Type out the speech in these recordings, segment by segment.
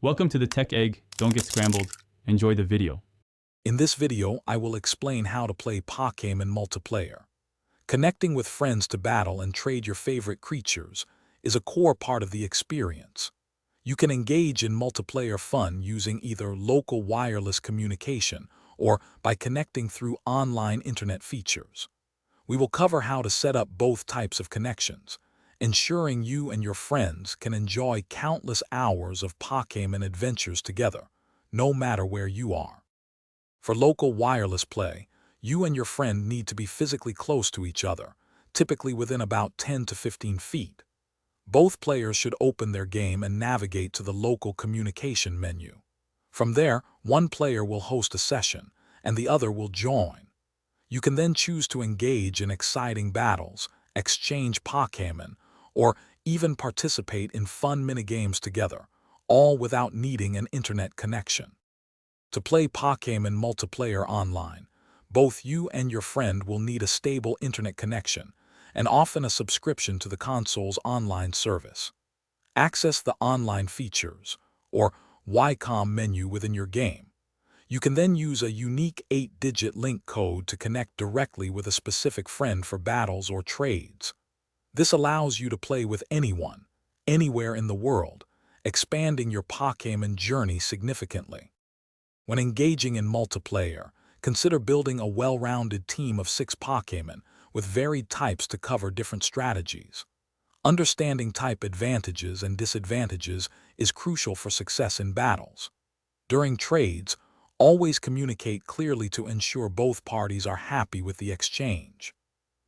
Welcome to the Tech Egg. Don't get scrambled. Enjoy the video. In this video, I will explain how to play Pokémon multiplayer. Connecting with friends to battle and trade your favorite creatures is a core part of the experience. You can engage in multiplayer fun using either local wireless communication or by connecting through online internet features. We will cover how to set up both types of connections, ensuring you and your friends can enjoy countless hours of Pokémon adventures together, no matter where you are. For local wireless play, you and your friend need to be physically close to each other, typically within about 10 to 15 feet. Both players should open their game and navigate to the local communication menu. From there, one player will host a session, and the other will join. You can then choose to engage in exciting battles, exchange Pokémon, or even participate in fun minigames together, all without needing an internet connection. To play Pokémon multiplayer online, both you and your friend will need a stable internet connection and often a subscription to the console's online service. Access the online features, or YCOM menu within your game. You can then use a unique 8-digit link code to connect directly with a specific friend for battles or trades. This allows you to play with anyone, anywhere in the world, expanding your Pokémon journey significantly. When engaging in multiplayer, consider building a well-rounded team of 6 Pokémon with varied types to cover different strategies. Understanding type advantages and disadvantages is crucial for success in battles. During trades, always communicate clearly to ensure both parties are happy with the exchange.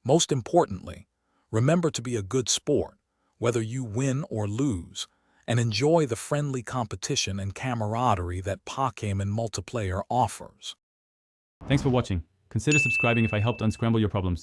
Most importantly, remember to be a good sport, whether you win or lose, and enjoy the friendly competition and camaraderie that Pokémon multiplayer offers. Thanks for watching. Consider subscribing if I helped unscramble your problems.